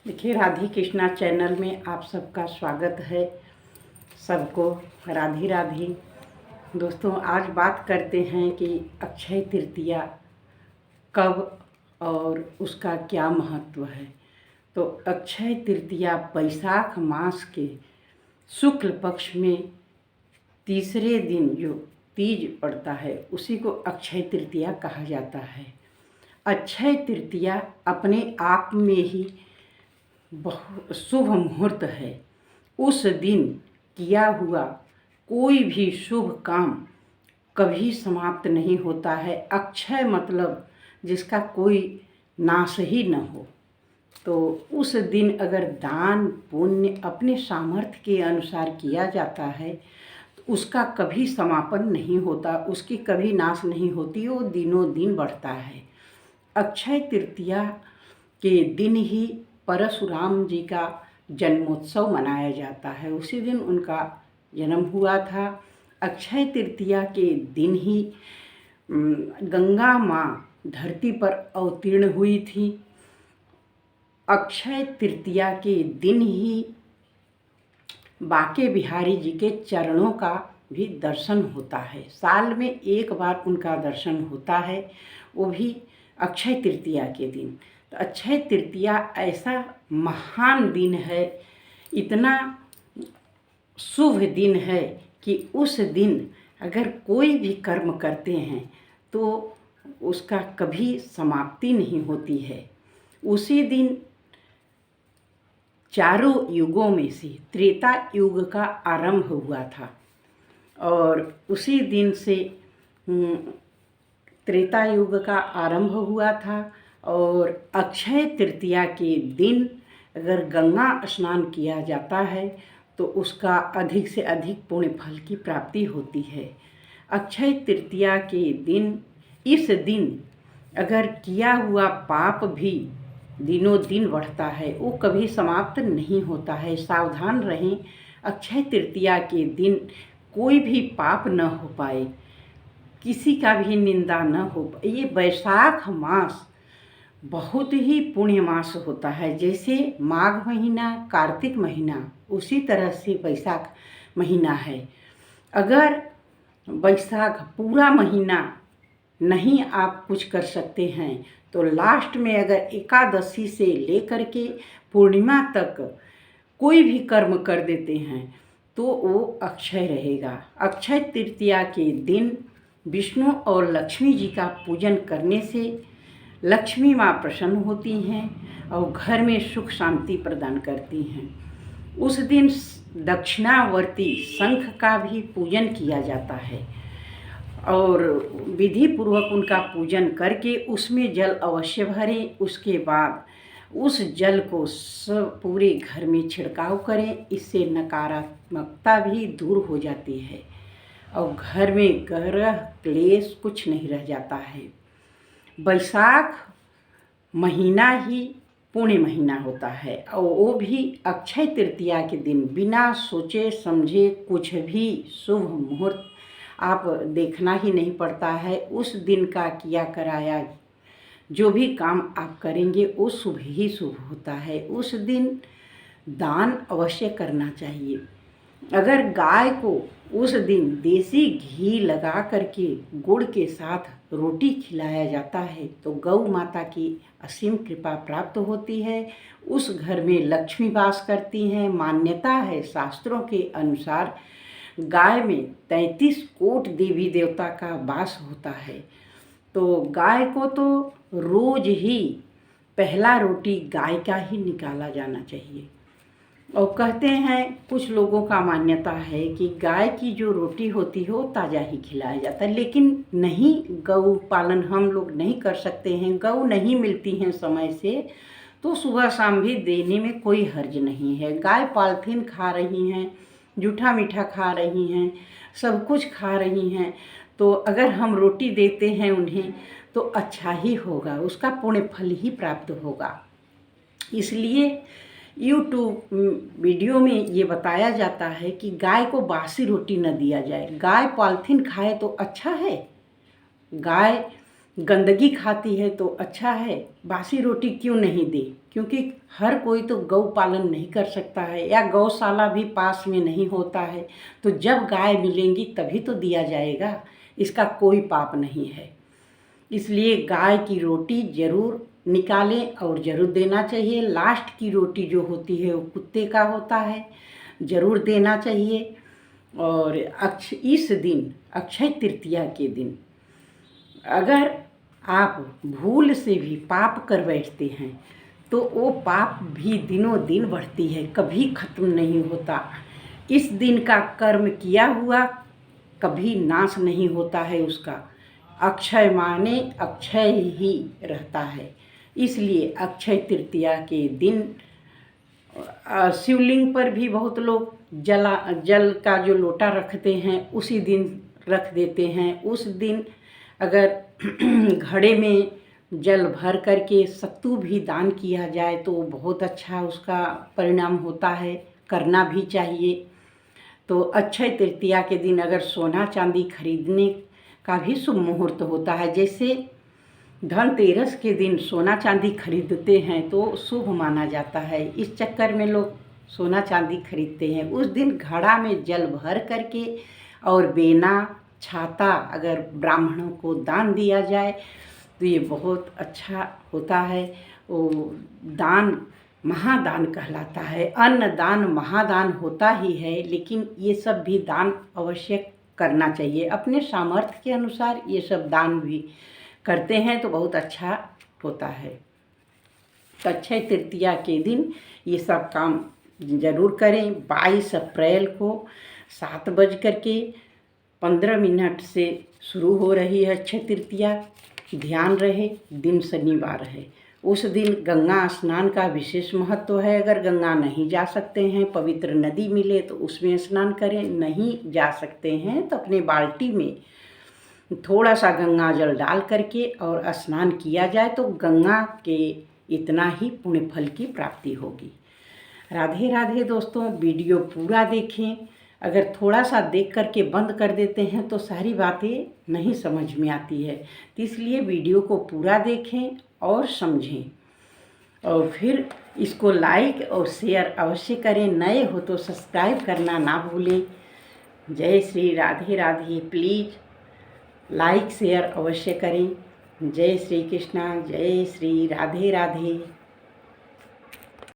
देखिए, राधे कृष्णा चैनल में आप सबका स्वागत है। सबको राधे राधे। दोस्तों, आज बात करते हैं कि अक्षय तृतीया कब और उसका क्या महत्व है। तो अक्षय तृतीया बैसाख मास के शुक्ल पक्ष में तीसरे दिन जो तीज पड़ता है उसी को अक्षय तृतीया कहा जाता है। अक्षय तृतीया अपने आप में ही बहुत शुभ मुहूर्त है। उस दिन किया हुआ कोई भी शुभ काम कभी समाप्त नहीं होता है। अक्षय मतलब जिसका कोई नाश ही न हो। तो उस दिन अगर दान पुण्य अपने सामर्थ्य के अनुसार किया जाता है तो उसका कभी समापन नहीं होता, उसकी कभी नाश नहीं होती, वो दिनों दिन बढ़ता है। अक्षय तृतीया के दिन ही परशुराम जी का जन्मोत्सव मनाया जाता है। उसी दिन उनका जन्म हुआ था। अक्षय तृतीया के दिन ही गंगा माँ धरती पर अवतीर्ण हुई थी। अक्षय तृतीया के दिन ही बांके बिहारी जी के चरणों का भी दर्शन होता है। साल में एक बार उनका दर्शन होता है, वो भी अक्षय तृतीया के दिन। तो अक्षय तृतीया ऐसा महान दिन है, इतना शुभ दिन है कि उस दिन अगर कोई भी कर्म करते हैं तो उसका कभी समाप्ति नहीं होती है। उसी दिन चारों युगों में से त्रेता युग का आरंभ हुआ था और उसी दिन से त्रेता युग का आरंभ हुआ था। और अक्षय तृतीया के दिन अगर गंगा स्नान किया जाता है तो उसका अधिक से अधिक पुण्य फल की प्राप्ति होती है। अक्षय तृतीया के दिन, इस दिन अगर किया हुआ पाप भी दिनों दिन बढ़ता है, वो कभी समाप्त नहीं होता है। सावधान रहें, अक्षय तृतीया के दिन कोई भी पाप न हो पाए, किसी का भी निंदा न हो पाए। ये बैसाख मास बहुत ही पुण्य मास होता है। जैसे माघ महीना, कार्तिक महीना, उसी तरह से बैसाख महीना है। अगर बैसाख पूरा महीना नहीं आप कुछ कर सकते हैं तो लास्ट में अगर एकादशी से लेकर के पूर्णिमा तक कोई भी कर्म कर देते हैं तो वो अक्षय रहेगा। अक्षय तृतीया के दिन विष्णु और लक्ष्मी जी का पूजन करने से लक्ष्मी माँ प्रसन्न होती हैं और घर में सुख शांति प्रदान करती हैं। उस दिन दक्षिणावर्ती शंख का भी पूजन किया जाता है और विधि पूर्वक उनका पूजन करके उसमें जल अवश्य भरें। उसके बाद उस जल को सब पूरे घर में छिड़काव करें, इससे नकारात्मकता भी दूर हो जाती है और घर में ग्रह क्लेश कुछ नहीं रह जाता है। बैसाख महीना ही पुण्य महीना होता है और वो भी अक्षय तृतीया के दिन बिना सोचे समझे कुछ भी शुभ मुहूर्त आप देखना ही नहीं पड़ता है। उस दिन का किया कराया जो भी काम आप करेंगे वो शुभ ही शुभ होता है। उस दिन दान अवश्य करना चाहिए। अगर गाय को उस दिन देसी घी लगा करके गुड़ के साथ रोटी खिलाया जाता है तो गौ माता की असीम कृपा प्राप्त होती है। उस घर में लक्ष्मी वास करती हैं। मान्यता है शास्त्रों के अनुसार गाय में 33 कोट देवी देवता का वास होता है। तो गाय को तो रोज ही पहला रोटी गाय का ही निकाला जाना चाहिए। और कहते हैं कुछ लोगों का मान्यता है कि गाय की जो रोटी होती है वो ताज़ा ही खिलाया जाता है, लेकिन नहीं, गौ पालन हम लोग नहीं कर सकते हैं, गौ नहीं मिलती हैं समय से, तो सुबह शाम भी देने में कोई हर्ज नहीं है। गाय पॉलिथीन खा रही हैं, जूठा मीठा खा रही हैं, सब कुछ खा रही हैं, तो अगर हम रोटी देते हैं उन्हें तो अच्छा ही होगा, उसका पुण्य फल ही प्राप्त होगा। इसलिए यूट्यूब वीडियो में ये बताया जाता है कि गाय को बासी रोटी न दिया जाए। गाय पॉलिथीन खाए तो अच्छा है, गाय गंदगी खाती है तो अच्छा है, बासी रोटी क्यों नहीं दे, क्योंकि हर कोई तो गौ पालन नहीं कर सकता है या गौशाला भी पास में नहीं होता है। तो जब गाय मिलेंगी तभी तो दिया जाएगा, इसका कोई पाप नहीं है। इसलिए गाय की रोटी ज़रूर निकालें और ज़रूर देना चाहिए। लास्ट की रोटी जो होती है वो कुत्ते का होता है, ज़रूर देना चाहिए। और इस दिन अक्षय तृतीया के दिन अगर आप भूल से भी पाप कर बैठते हैं तो वो पाप भी दिनों दिन बढ़ती है, कभी ख़त्म नहीं होता। इस दिन का कर्म किया हुआ कभी नाश नहीं होता है उसका। अक्षय माने अक्षय ही रहता है। इसलिए अक्षय तृतीया के दिन शिवलिंग पर भी बहुत लोग जल का जो लोटा रखते हैं उसी दिन रख देते हैं। उस दिन अगर घड़े में जल भर करके सत्तू भी दान किया जाए तो बहुत अच्छा उसका परिणाम होता है, करना भी चाहिए। तो अक्षय तृतीया के दिन अगर सोना चांदी खरीदने का भी शुभ मुहूर्त होता है। जैसे धनतेरस के दिन सोना चांदी खरीदते हैं तो शुभ माना जाता है, इस चक्कर में लोग सोना चांदी खरीदते हैं। उस दिन घड़ा में जल भर करके और बेना छाता अगर ब्राह्मणों को दान दिया जाए तो ये बहुत अच्छा होता है। वो दान महादान कहलाता है। अन्न दान महादान होता ही है, लेकिन ये सब भी दान अवश्य करना चाहिए। अपने सामर्थ्य के अनुसार ये सब दान भी करते हैं तो बहुत अच्छा होता है। अक्षय तृतीया के दिन ये सब काम ज़रूर करें। 22 अप्रैल को 7:15 से शुरू हो रही है अक्षय तृतीया। ध्यान रहे दिन शनिवार है, उस दिन गंगा स्नान का विशेष महत्व है। अगर गंगा नहीं जा सकते हैं, पवित्र नदी मिले तो उसमें स्नान करें, नहीं जा सकते हैं तो अपने बाल्टी में थोड़ा सा गंगा जल डाल करके और स्नान किया जाए तो गंगा के इतना ही पुण्य फल की प्राप्ति होगी। राधे राधे दोस्तों, वीडियो पूरा देखें। अगर थोड़ा सा देख करके बंद कर देते हैं तो सारी बातें नहीं समझ में आती है, तो इसलिए वीडियो को पूरा देखें और समझें और फिर इसको लाइक और शेयर अवश्य करें। नए हो तो सब्सक्राइब करना ना भूलें। जय Shri Radhe Radhe. Please like share अवश्य करें। जय श्री कृष्णा, जय श्री राधे राधे।